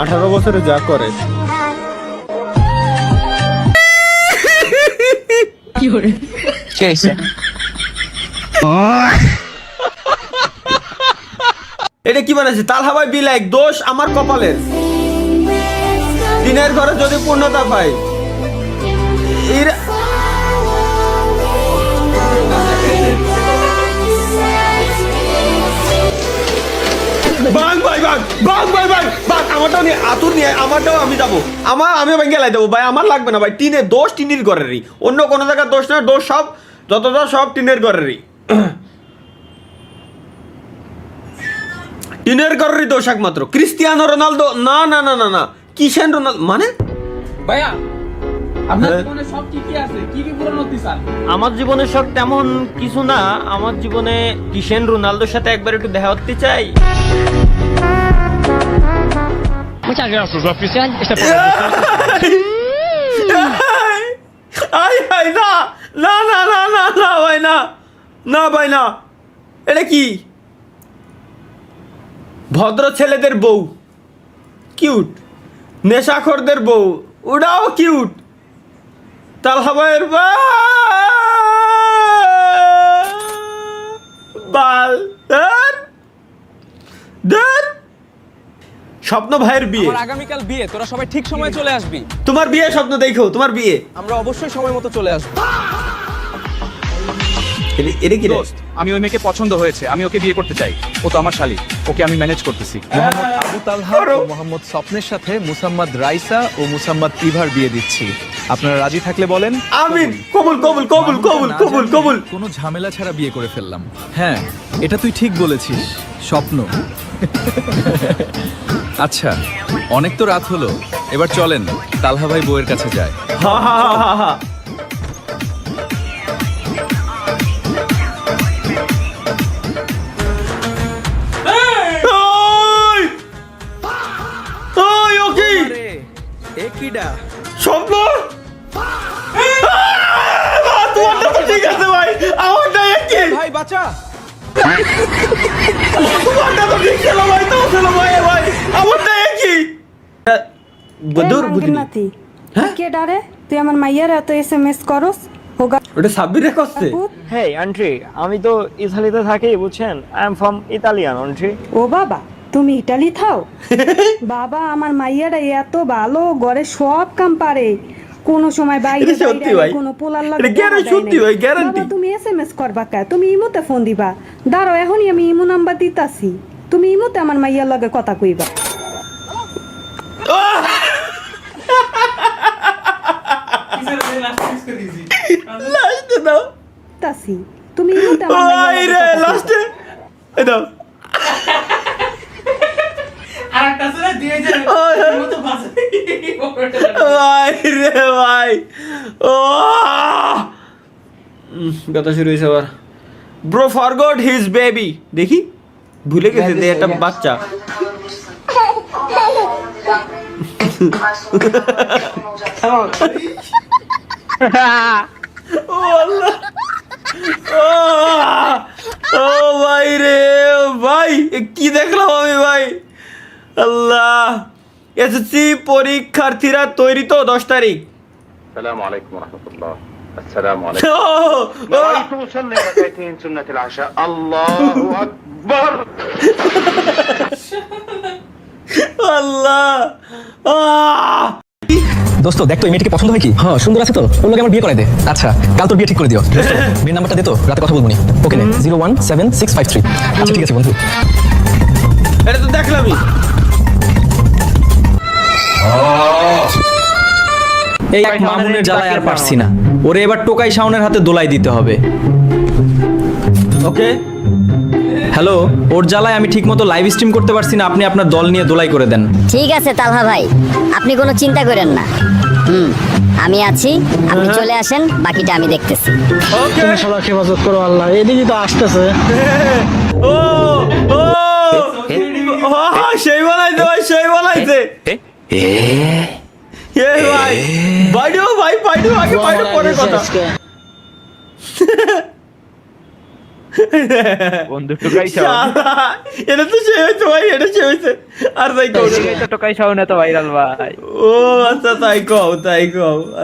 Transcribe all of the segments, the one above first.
18 বছরে যা করে। এটা কি বানাইছে? তালহা ভাই বিলাইক, দোষ আমার কপালের। দিনের ঘরে যদি পূর্ণতা পাই বাং ভাই বাং বাং ভাই বাং বাং আমারটাও নিয়ে আতুর নিয়ে আমারটাও আমি যাবো। আমি ভেঙে লাই দেবো ভাই, আমার লাগবে না ভাই। টিনের দোষ টিনের ঘরেরই, অন্য কোনো জায়গার দোষ না। দোষ সব যত দোষ সব টিনের ঘরেরই। টিনের ঘরেরই দোষ একমাত্র। ক্রিস্টিয়ানো রোনালদো না না না না না, কিষেন রোনালদো মানে ভাইয়া আপনার জীবনে সব কি কি আছে, কি কি পূরণ হতে চান? আমার জীবনে শখ তেমন কিছু না। আমার জীবনে কিষেন রোনালদোর সাথে একবার একটু দেখা করতে চাই। Muchas gracias, oficial. না না না না না না ভাই না, না ভাই না। এটা কি? ভদ্র ছেলেদের বউ কিউট, নেশাখোরদের বউ ওটাও কিউট। তালহা ভাইয়ের বাল স্বপ্ন ভাইয়ের বিয়ে। আমার আগামীকাল বিয়ে, তোরা সবাই ঠিক সময়ে চলে আসবি। তোমার বিয়ে স্বপ্ন দেখো, তোমার বিয়ে। আমরা অবশ্যই সময় মতো চলে আসবো। এটা কি রে? আমি ওই মেয়েকে পছন্দ হয়েছে, আমি ওকে বিয়ে করতে চাই। ও তো আমার শালী, ওকে আমি ম্যানেজ করতেছি। মোহাম্মদ আবু তালহা ও মোহাম্মদ স্বপ্নের সাথে মুসাম্মদ রাইসা ও মুসাম্মদ ইভার বিয়ে দিচ্ছি। আপনারা রাজি থাকলে বলেন আমিন। কবুল কবুল কবুল কবুল কবুল কবুল। কোনো ঝামেলা ছাড়া বিয়ে করে ফেললাম। হ্যাঁ, এটা তুই ঠিক বলেছিস, স্বপ্ন। আচ্ছা, অনেক তো রাত হলো, এবার চলেন তালহা ভাই বউয়ের কাছে যায়। হা হা হা হা। স্বপ্ন তোমারটা তো ঠিক আছে ভাই, আমারটা একই ভাই বাঁচা। তোমারটা তো ঠিক ছিল ভাই, তো ছিল ভাই ভাই, আমারটা একই। বদুর বুদ্ধি কে ডারে? তুই আমার মাইয়ার এত এসএমএস করস? হোগা ওটা সাব্বিরে করছে। হেই আন্টি, আমি তো ইতালিতে থাকি, বুঝছেন? I am from Italian aunty. ও বাবা, তুমি ইটালি থাও? বাবা, আমার মাইয়াটা এত ভালো, ঘরে সব কাম পারে। কোন সময় বাইরে সত্যি ভাই, কোনো পোলার এটা লাগে গ্যারান্টি সত্যি ভাই, গ্যারান্টি। তুমি এসএমএস করবা কা? তুমি ইমোতে ফোন দিবা। দাঁড়াও, এখনই আমি ইমো নাম্বার দিতাছি। তুমি ইমোতে আমার মাইয়ার লগে কথা কইবা। লাস্টে দাও তাসি, তুমি ইমোতে আমার ওই মাইয়ার রে লগে কথা কইবা। লাস্টে এই দাও। আরেকটা শুনে দিয়ে যায় মতো বাঁচে। ভাই রে ভাই, ও কথা শুরু হয়েছে আবার। Bro forgot his baby. দেখি ভুলে গেছে যে একটা বাচ্চা। ও আল্লাহ, ও ভাই রে ভাই, কি দেখলাম আমি ভাই। আল্লাহ, এসএসসি পরীক্ষার্থীরা তৈরি তো 10 তারিখ। السلام عليكم ورحمة الله. السلام عليكم. نويت أصلي ركعتين سنة العشاء. الله أكبر. আল্লাহ। দোস্ত দেখ তো, এই মেয়েটিকে পছন্দ হয় কি? হ্যাঁ, সুন্দর আছে তো, ওর লগে আমার বিয়ে করাই দে। আচ্ছা, কাল তোর বিয়ে ঠিক করে দিও। মেয়ের নাম্বারটা দে তো, রাতে কথা বলবো নি। ওকে নে, 017653। আচ্ছা ঠিক আছে বন্ধু। এটা তো দেখলামই। এই মামুনের জ্বালায় আর পারছি না, ওরে এবার টোকাই শাওনের হাতে দোলাই দিতে হবে। ওকে, হ্যালো, ওর জ্বালায় আমি ঠিকমতো লাইভ স্ট্রিম করতে পারছি না, আপনি আপনার দল নিয়ে দোলাই করে দেন। ঠিক আছে তালহা ভাই, আপনি কোনো চিন্তা করেন না। আমি আছি, আপনি চলে আসেন, বাকিটা আমি দেখতেছি। ওকে। সবার হেফাজত করো আল্লাহ, এদিকে তো আসতেছে। ও ও সেই বানাইছে ভাই, সেই বানাইছে। এ ভাই বাইডো ভাই, বাইডো আগে বাইডো পরে কথা। বন্ধু টোকাই শাওন শালা, এটা তো সে হয়েছে ভাই, এটা সে হয়েছে। আর তাই কও না। এই তো টোকাই শাওন এত ভাইরাল ভাই। ও আচ্ছা, তাই কও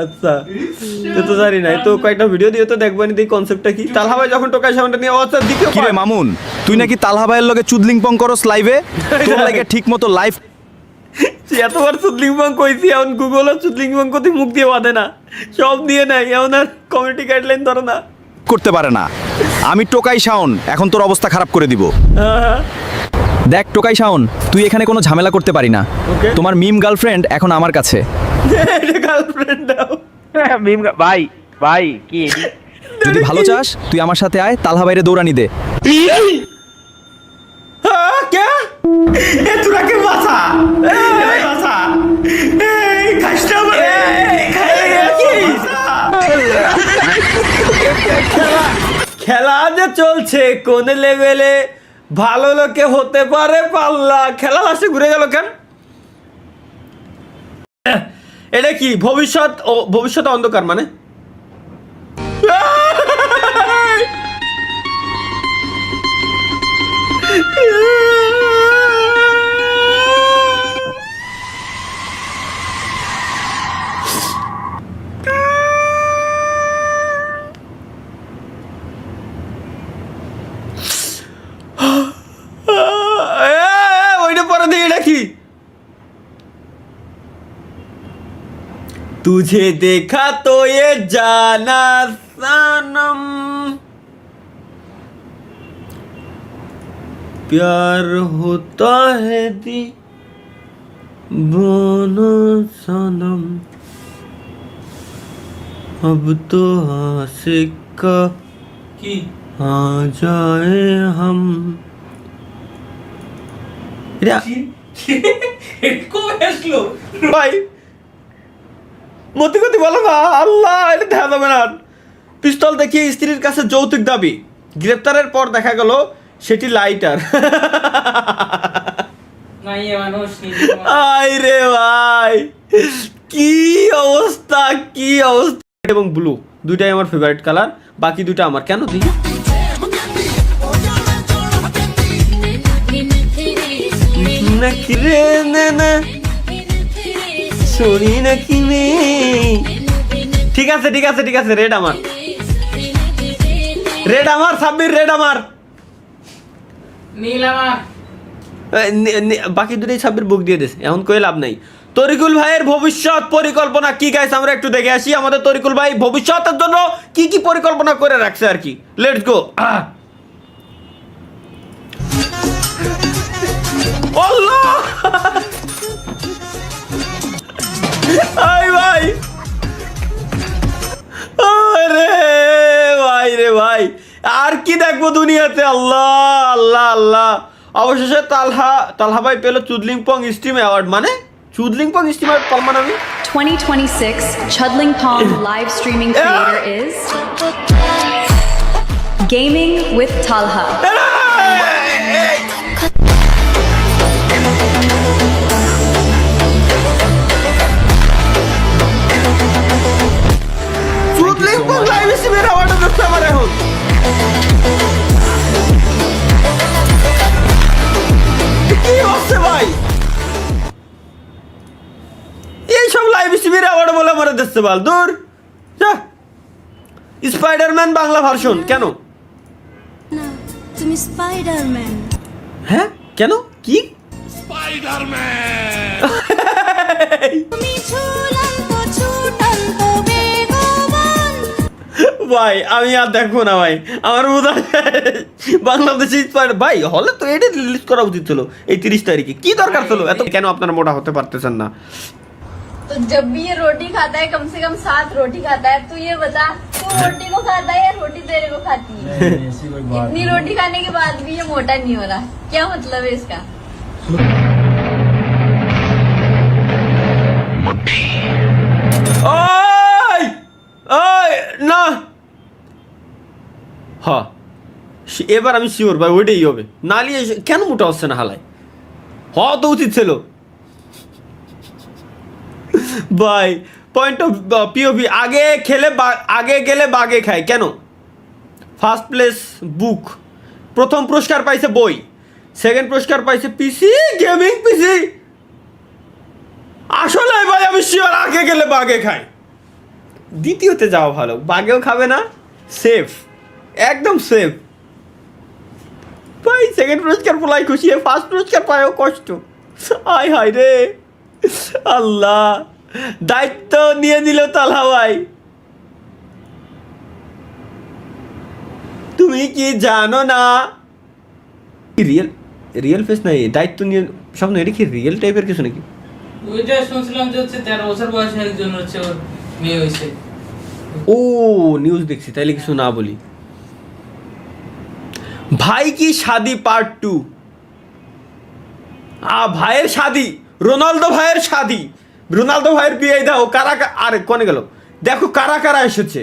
আচ্ছা। তো জানি না, তো কয়েকটা ভিডিও দিয়ে তো দেখবো নি, কনসেপ্টটা কি। তালহা ভাই যখন টোকাই সাউন্ডটা নিয়ে আচ্ছা দ্বিতীয় কিরে মামুন, তুই নাকি তালহা ভাইয়ের লগে চুদলিং পং করস লাইভে? তোর লাগে ঠিক মতো লাইভ এতবার চুদলিংবং কইছি, এখন গুগলও চুদলিংবং করতে মুখ দিয়ে বাঁধে না, সব দিয়ে নাই, এখন আর কমিউনিটি গাইডলাইন ধরে না। করতে পারে না। আমি টোকাই শাওন, এখন তোর অবস্থা খারাপ করে দিব। হ্যাঁ, দেখ টোকাই শাওন, তুই এখানে কোনো ঝামেলা করতে পারি না। Okay. তোমার মিম গার্লফ্রেন্ড এখন আমার কাছে। এটা গার্লফ্রেন্ড দাও। মিম ভাই ভাই কি যদি ভালো চাস তুই আমার সাথে আয়, তালহা বাইরে দৌড়ানি দে। হ্যাঁ, কে? এ তোরা কে বাঁচা? এই বাঁচা। এই খাসটা মানে। খেলা যে চলছে কোন লেভেলে, ভালো লোকে হতে পারে পাল্লা। খেলা লাস্টে ঘুরে গেল কেন? এটা কি ভবিষ্যৎ অন্ধকার মানে? ওইটা পরে দিয়ে এটা কি? तुझे देखा तो ये जाना सनम, प्यार होता है दीवाना सनम, अब तो आशिक का की आ जाए हम। ভাই মতি গতি বলো না, আল্লাহ, এটা দেখা যাবে না। পিস্তল দেখিয়ে স্ত্রীর কাছে যৌতুক দাবি, গ্রেপ্তারের পর দেখা গেল সেটি লাইটার। মাইয়া মানুষ আই রে ভাই, কি অবস্থা। এবং ব্লু দুইটাই আমার ফেভারিট কালার, বাকি দুইটা আমার। কেন দিই নাকি রে না শুনি নাকি নে। ঠিক আছে, রেড আমার, সাব্বির, রেড আমার। নীল আমার। বাকি দুটোই সাব্বির বুক দিয়ে দিস, এখন কই লাভ নাই। তরিকুল ভাইয়ের ভবিষ্যৎ পরিকল্পনা কি গাইস, আমরা একটু দেখে আসি। আমাদের তরিকুল ভাই ভবিষ্যতের জন্য কি কি পরিকল্পনা করে রাখছে আর কি। Let's go. আল্লাহ, ভাই রে ভাই, আর কি দেখবো দুনিয়াতে। আল্লাহ। অবশেষে তালহা ভাই পেল চুদলিংপং স্ট্রিম অ্যাওয়ার্ড। মানে চুদলিংপং স্ট্রিম অ্যাওয়ার্ড পাল মানে আমি 2026 Chudlingpong live streaming creator is Gaming with Talha. চুদলিংপং লাইভ স্ট্রিমের অ্যাওয়ার্ড দিচ্ছে আমার এখন। কি হচ্ছে ভাই? এইসব লাইভ স্ট্রিমের অ্যাওয়ার্ড বলে আমার দিচ্ছে বাল, দূর যা। স্পাইডারম্যান বাংলা ভার্সন কেন? তুমি স্পাইডারম্যান। হ্যাঁ কেন? কি ভাই আমি আর দেখবো না ভাই, আমার বোধ হয় বাংলাদেশে ভাই হলে তো এটা রিলিজ করা উচিত ছিল এই 30 তারিখে। কি দরকার ছিল এত? কেন আপনারা মোটা হতে পারতেছেন না? तो जब भी ये रोटी खाता है कम से कम 7 रोटी खाता है। तू ये बता, तू रोटी को खाता है या रोटी तेरे को खाती है? इतनी रोटी खाने के बाद भी ये मोटा नहीं हो रहा, क्या मतलब है इसका? না হ্যাঁ, এবার আমি শিওর ভাই ওইটাই হবে। নালিয়ে কেন মোটা হচ্ছে না হালায়? হওয়া তো উচিত ছিল ভাই। পয়েন্ট অফ পিওভি, আগে গেলে বাগে খায় কেন? ফার্স্ট প্লেস বুক প্রথম পুরস্কার পাইছে বই, সেকেন্ড পুরস্কার পাইছে পিসি, গেমিং পিসি। আসলে ভাই আমি শিওর আগে গেলে বাগে খাই, দ্বিতীয়তে যাওয়া ভালো, বাগেও খাবে না, সেফ, একদম সেফ। ভাই সেকেন্ড পুরস্কার পোলাই খুশি, ফার্স্ট পুরস্কার পায়ও কষ্ট। হায় হায় রে আল্লাহ, দায়িত্ব নিয়ে দিল তালহা ভাই। তুমি কি জানো না রিয়েল রিয়েল ফেস নাই, দায়িত্ব নিয়ে স্বপ্ন, এটা কি রিয়েল টাইপের কিছু নাকি? ওইটা শুনছিলাম যে হচ্ছে 13 বছর বয়সে একজন হচ্ছে ওর মেয়ে হয়েছে। ও নিউজ দেখছি, তাইলে কিছু না বলি। ভাই কি শাদি পার্ট 2, ভাইয়ের শাদি, রোনালদো ভাইয়ের শাদি, রোনালদো ভাইয়ের বিয়ে দাও। কারা আরে কোনে গেল, দেখো কারা কারা এসেছে।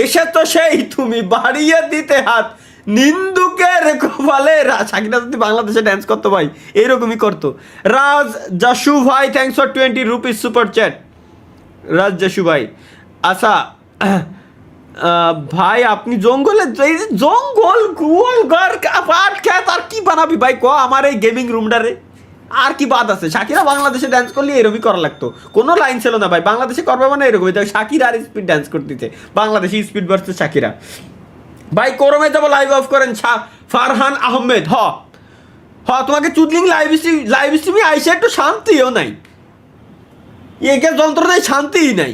এসে তো সেই তুমি বাড়িয়ে দিতে হাত, নিন্দুকের কপালে। শাকিরা যদি বাংলাদেশে ড্যান্স করতো ভাই এইরকমই করতো। রাজ জাসু ভাই thanks for 20 rupees super chat. Raj Jasu ভাই, আচ্ছা ভাই আপনি জঙ্গলে, জঙ্গল গোল ঘর পাট খেত আর কি বানাবি ভাই ক আমার এই গেমিং রুমটারে? আর কি বাদ আছে? শাকিরা বাংলাদেশে ড্যান্স করলে এরকমই করা লাগতো, কোনো লাইন ছিল না ভাই। বাংলাদেশে করবে মানে এরকমই, শাকিরা আর স্পিড ড্যান্স করতেছে, বাংলাদেশি স্পিড ভার্সেস শাকিরা। ভাই করমে যাবো, লাইভ অফ করেন। ফারহান আহমেদ, তোমাকে চুদলিং লাইভ স্ট্রিমে আইসে একটু শান্তিও নাই, একে যন্ত্রণায় শান্তিই নাই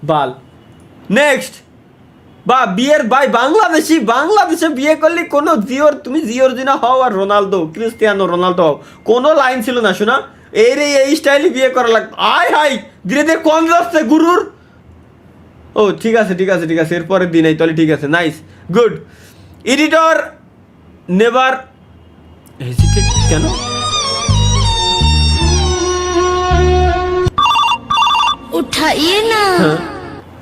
বাল। নেক্সট বা বিয়ের ভাই বাংলাদেশে বিয়ে করলে কোনো জিওর, তুমি জিওর জিনা হও আর রোনালদো ক্রিস্টিয়ানো রোনালদো হও, কোনো লাইন ছিল না শোনা। এই স্টাইলে বিয়ে করা লাগতো। হাই ধীরে ধীরে কম যাচ্ছে গুরুর। ও ঠিক আছে, এরপরের দিন এই তাহলে ঠিক আছে, nice good. Editor never hesitate কেন? उठाइए ना।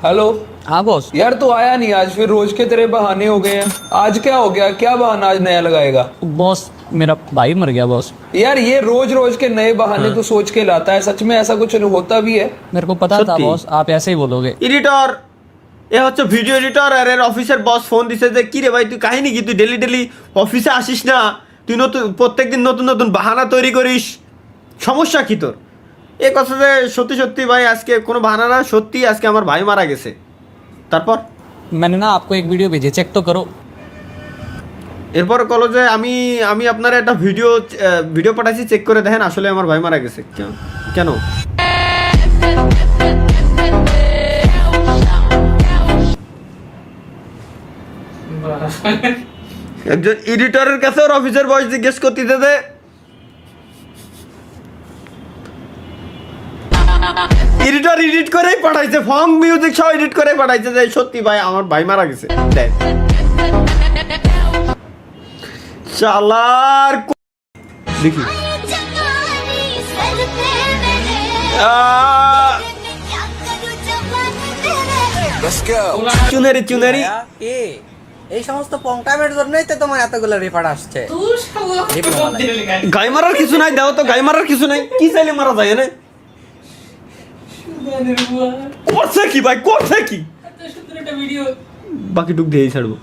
हेलो। हाँ बॉस। यार तो आया नहीं आज, फिर रोज के तेरे बहाने हो गए हैं। आज क्या हो गया, क्या बहाना आज नया लगाएगा? बॉस मेरा भाई मर गया बॉस। यार ये रोज के नए बहाने तो सोच के लाता है, सच में ऐसा कुछ होता भी है? मेरे को पता था बॉस, आप ऐसे ही बोलोगे। এডিটর এ হচ্ছে ভিডিও এডিটর, আর এর অফিসের বস ফোন দিছে যে কি রে ভাই তুই কাহিনী কি, তুই ডেলি অফিসে আসিস না, তুই প্রত্যেকদিন নতুন বাহানা তৈরি করিস, সমস্যা কি তোর? এ কথা যে সত্যি ভাই আজকে কোনো বাহানা না, সত্যি আজকে আমার ভাই মারা গেছে। তারপর मैंने ना आपको एक वीडियो भेजी, चेक तो करो। এরপর কলো যে আমি আপনার একটা ভিডিও পাঠাইছি, চেক করে দেখেন, আসলে আমার ভাই মারা গেছে। কেন? একজন এডিটরের কাছে ওর অফিসের বয়স জিজ্ঞেস করতেছে যে এডিটর এডিট করেই পাঠাইছে, ফং মিউজিক সহ এডিট করে পাঠাইছে যে সত্যি ভাই আমার ভাই মারা গেছে। চালার দেখি চুনারি এই সমস্ত পংটামের জন্যই তো তোমার এতগুলো রিফান্ড আসছে। গাই মারার কিছু নাই, দাও তো গাই মারার কিছু নাই, কি চাইলে মারা যায় না? করছে কি ভাই, করছে কি? বাকি টুক দিয়েই ছাড়বো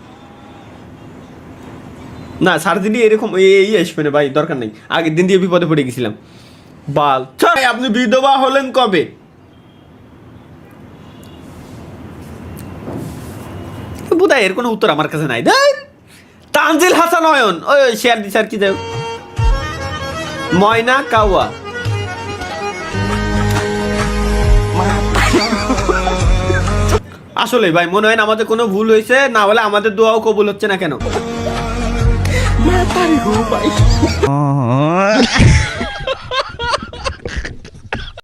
না, সার দিনই এরকম এই আসবে না ভাই, দরকার নেই। আগের দিন দিয়ে বিপদে পড়ে গেছিলাম বাল। আপনি বিধবা হলেন কবে? বোধহয় এর কোনো উত্তর আমার কাছে নাই। তানজিল হাসান অয়ন, ওই শেয়ার দি স্যার কি দেব, ময়না কাওয়া। আসলে ভাই মনে হয় না আমাদের কোনো ভুল হয়েছে, না হলে আমাদের দোয়াও কবুল হচ্ছে না কেন?